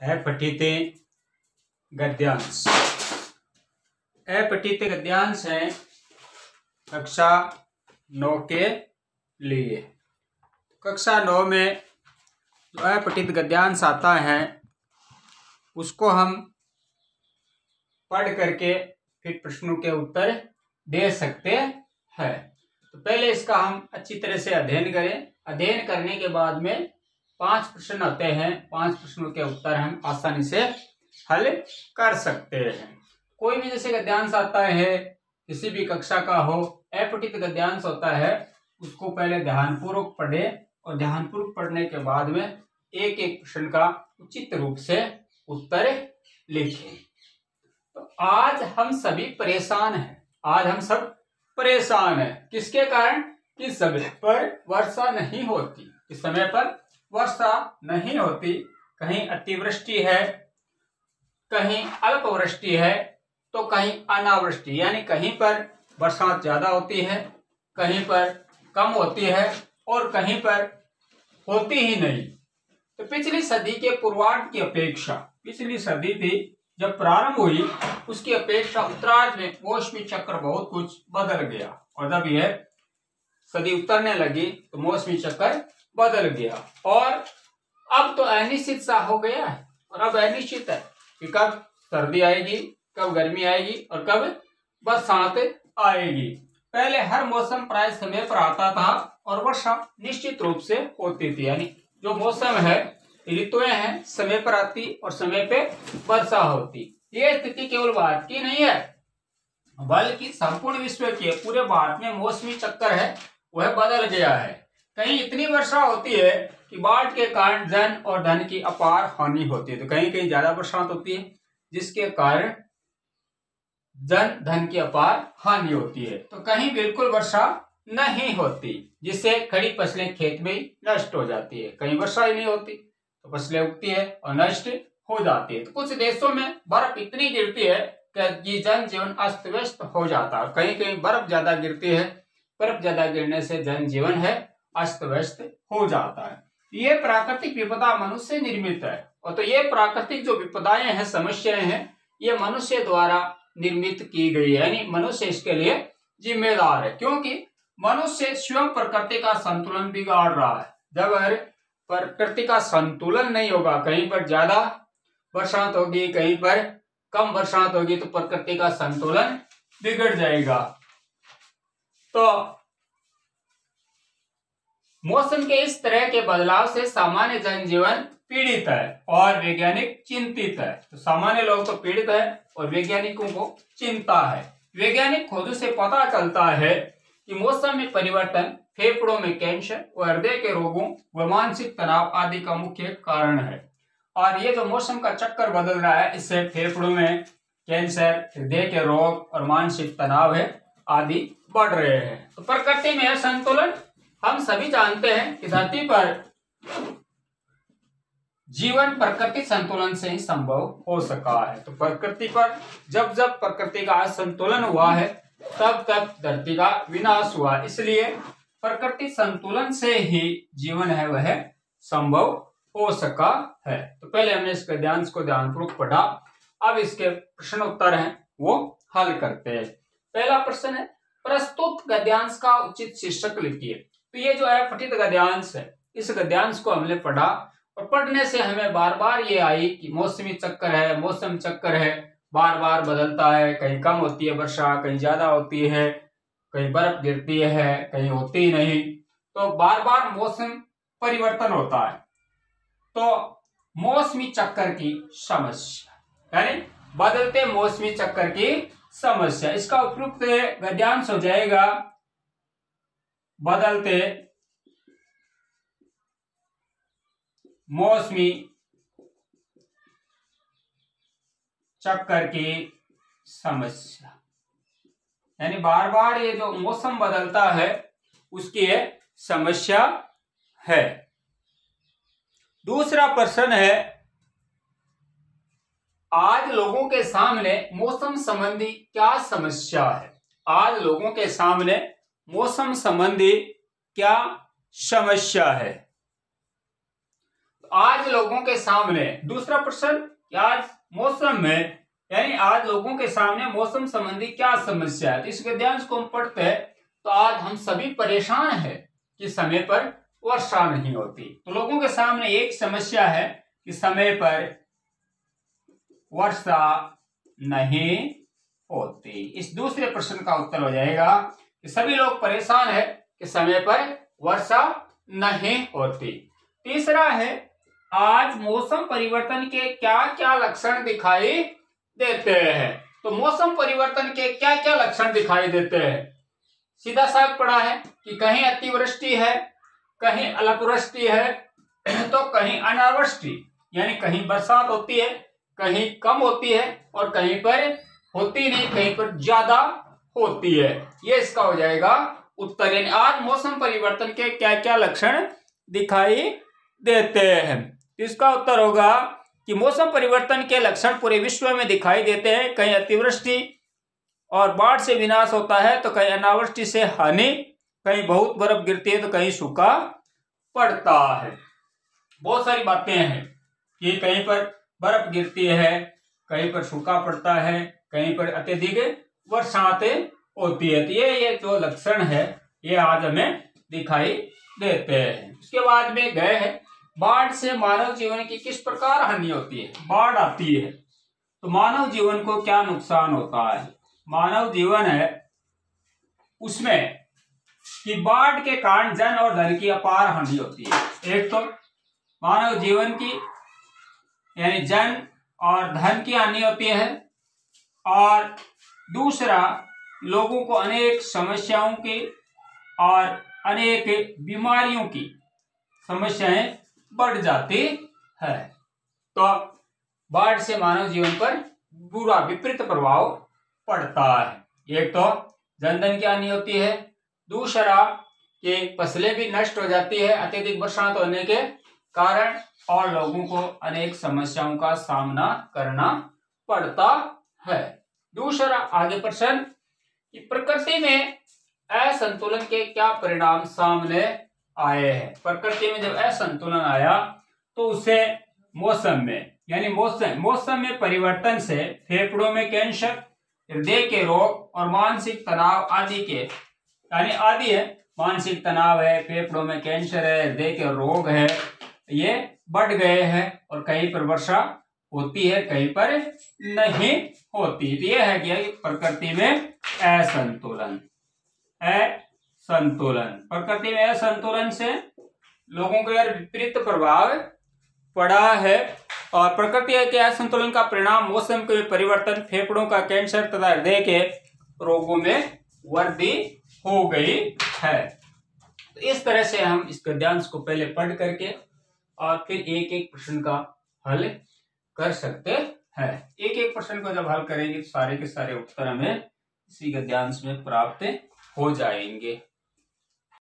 अपठिते गद्यांश। अपठित गद्यांश है कक्षा 9 के लिए। कक्षा 9 में जो अपठित गद्यांश आता है उसको हम पढ़ करके फिर प्रश्नों के उत्तर दे सकते हैं। तो पहले इसका हम अच्छी तरह से अध्ययन करें। अध्ययन करने के बाद में 5 प्रश्न आते हैं। 5 प्रश्नों के उत्तर हम आसानी से हल कर सकते हैं। कोई भी जैसे गद्यांश आता है, किसी भी कक्षा का हो, अपठित गद्यांश होता है, उसको पहले ध्यानपूर्वक पढ़े और ध्यानपूर्वक पढ़ने के बाद में एक एक प्रश्न का उचित रूप से उत्तर लिखें। तो आज हम सभी परेशान हैं। आज हम सब परेशान हैं। किसके कारण? कि समय पर वर्षा नहीं होती। इस समय पर वर्षा नहीं होती। कहीं अतिवृष्टि है, कहीं अल्पवृष्टि है, तो कहीं अनावृष्टि, यानी कहीं पर बरसात ज्यादा होती है, कहीं पर कम होती है और कहीं पर होती ही नहीं। तो पिछली सदी के पूर्वार्ध की अपेक्षा, पिछली सदी थी जब प्रारंभ हुई, उसकी अपेक्षा उत्तरार्ध में मौसमी चक्र बहुत कुछ बदल गया। और जब यह सदी उतरने लगी तो मौसमी चक्र बदल गया और अब तो अनिश्चित सा हो गया है। और अब अनिश्चित है कि कब सर्दी आएगी, कब गर्मी आएगी और कब बरसात आएगी। पहले हर मौसम प्राय समय पर आता था और वर्षा निश्चित रूप से होती थी। यानी जो मौसम है, ऋतुएं हैं, समय पर आती और समय पे वर्षा होती। ये स्थिति केवल भारत की नहीं है, बल्कि संपूर्ण विश्व के, पूरे भारत में मौसमी चक्कर है वह बदल गया है। कहीं इतनी वर्षा होती है कि बाढ़ के कारण जन और धन की अपार हानि होती है। तो कहीं कहीं ज्यादा बरसात होती है जिसके कारण जन धन की अपार हानि होती है। तो कहीं बिल्कुल वर्षा नहीं होती, जिससे खड़ी फसलें खेत में ही नष्ट हो जाती है। कहीं वर्षा ही नहीं होती तो फसलें उगती है और नष्ट हो जाती है। तो कुछ देशों में बर्फ इतनी गिरती है कि जनजीवन अस्त व्यस्त हो जाता है। कहीं कहीं बर्फ ज्यादा गिरती है, बर्फ ज्यादा गिरने से जनजीवन है अस्त व्यस्त हो जाता है। ये प्राकृतिक विपदा मनुष्य निर्मित है। और तो ये प्राकृतिक जो विपदाएं हैं, समस्याएं हैं, ये मनुष्य द्वारा निर्मित की गई है। यानी मनुष्य इसके लिए जिम्मेदार है, क्योंकि मनुष्य स्वयं प्रकृति का संतुलन बिगाड़ रहा है। जब प्रकृति का संतुलन नहीं होगा, कहीं पर ज्यादा बरसात होगी, कहीं पर कम बरसात होगी, तो प्रकृति का संतुलन बिगड़ जाएगा। तो मौसम के इस तरह के बदलाव से सामान्य जनजीवन पीड़ित है और वैज्ञानिक चिंतित है। तो सामान्य लोग तो पीड़ित है और वैज्ञानिकों को चिंता है। वैज्ञानिक खोजों से पता चलता है कि मौसम में परिवर्तन फेफड़ों में कैंसर व हृदय के रोगों व मानसिक तनाव आदि का मुख्य कारण है। और ये जो मौसम का चक्कर बदल रहा है, इससे फेफड़ों में कैंसर, हृदय के रोग और मानसिक तनाव है आदि बढ़ रहे हैं। तो प्रकृति में असंतुलन, हम सभी जानते हैं कि धरती पर जीवन प्रकृति संतुलन से ही संभव हो सका है। तो प्रकृति पर जब जब प्रकृति का असंतुलन हुआ है, तब तब धरती का विनाश हुआ। इसलिए प्रकृति संतुलन से ही जीवन है वह संभव हो सका है। तो पहले हमने इस गद्यांश को ध्यानपूर्वक पढ़ा। अब इसके प्रश्न उत्तर हैं वो हल करते हैं। पहला प्रश्न है, प्रस्तुत गद्यांश का उचित शीर्षक लिखिए। तो ये जो है अपठित गद्यांश है, इस गद्यांश को हमने पढ़ा और पढ़ने से हमें बार बार ये आई कि मौसमी चक्कर है, मौसम चक्कर है, बार बार बदलता है। कहीं कम होती है वर्षा, कहीं ज्यादा होती है, कहीं बर्फ गिरती है, कहीं होती ही नहीं। तो बार बार मौसम परिवर्तन होता है। तो मौसमी चक्कर की समस्या, यानी बदलते मौसमी चक्कर की समस्या, इसका उपयुक्त गद्यांश हो जाएगा बदलते मौसमी चक्कर की समस्या। यानी बार बार ये जो मौसम बदलता है उसकी ये समस्या है। दूसरा प्रश्न है, आज लोगों के सामने मौसम संबंधी क्या समस्या है? आज लोगों के सामने मौसम संबंधी क्या समस्या है? तो आज लोगों के सामने, दूसरा प्रश्न, आज मौसम में, यानी आज लोगों के सामने मौसम संबंधी क्या समस्या है। तो इस गद्यांश को हम पढ़ते हैं तो आज हम सभी परेशान हैं कि समय पर वर्षा नहीं होती। तो लोगों के सामने एक समस्या है कि समय पर वर्षा नहीं होती। इस दूसरे प्रश्न का उत्तर हो जाएगा कि सभी लोग परेशान है कि समय पर वर्षा नहीं होती। तीसरा है, आज मौसम परिवर्तन के क्या क्या लक्षण दिखाई देते हैं। तो मौसम परिवर्तन के क्या क्या लक्षण दिखाई देते हैं। सीधा साफ पड़ा है कि कहीं अतिवृष्टि है, कहीं अल्पवृष्टि है, तो कहीं अनावृष्टि, यानी कहीं बरसात होती है, कहीं कम होती है और कहीं पर होती नहीं, कहीं पर ज्यादा होती है। ये इसका हो जाएगा उत्तर। यानी आज मौसम परिवर्तन के क्या क्या लक्षण दिखाई देते हैं। इसका उत्तर होगा कि मौसम परिवर्तन के लक्षण पूरे विश्व में दिखाई देते हैं। कहीं अतिवृष्टि और बाढ़ से विनाश होता है, तो कहीं अनावृष्टि से हानि, कहीं बहुत बर्फ गिरती है तो कहीं सूखा पड़ता है। बहुत सारी बातें हैं कि कहीं पर बर्फ गिरती है, कहीं पर सूखा पड़ता है, कहीं पर अत्यधिक बरसातें होती है। तो ये जो लक्षण है ये आज हमें दिखाई देते हैं। उसके बाद में गए हैं, बाढ़ से मानव जीवन की किस प्रकार हानि होती है। बाढ़ आती है तो मानव जीवन को क्या नुकसान होता है। मानव जीवन है उसमें कि बाढ़ के कारण जन और धन की अपार हानि होती है। एक तो मानव जीवन की यानी जन और धन की हानि होती है, और दूसरा लोगों को अनेक समस्याओं की और अनेक बीमारियों की समस्याएं बढ़ जाती है। तो बाढ़ से मानव जीवन पर बुरा विपरीत प्रभाव पड़ता है। एक तो जनधन की हानि होती है, दूसरा कि फसलें भी नष्ट हो जाती है अत्यधिक बरसात होने के कारण, और लोगों को अनेक समस्याओं का सामना करना पड़ता है। दूसरा आगे प्रश्न कि प्रकृति में असंतुलन के क्या परिणाम सामने आए हैं। प्रकृति में जब असंतुलन आया तो उसे मौसम में, यानी मौसम में परिवर्तन से फेफड़ों में कैंसर, हृदय के रोग और मानसिक तनाव आदि के, यानी आदि है, मानसिक तनाव है, फेफड़ों में कैंसर है, हृदय के रोग है, ये बढ़ गए हैं। और कहीं पर वर्षा होती है, कहीं पर नहीं होती। तो यह है कि प्रकृति में असंतुलन। प्रकृति में असंतुलन से लोगों को यार विपरीत प्रभाव पड़ा है, और प्रकृति के असंतुलन का परिणाम मौसम के परिवर्तन, फेफड़ों का कैंसर तथा हृदय के रोगों में वृद्धि हो गई है। तो इस तरह से हम इस गद्यांश को पहले पढ़ करके और फिर एक एक प्रश्न का हल कर सकते हैं। एक एक प्रश्न को जब हल करेंगे तो सारे के सारे उत्तर हमें इसी गद्यांश में प्राप्त हो जाएंगे।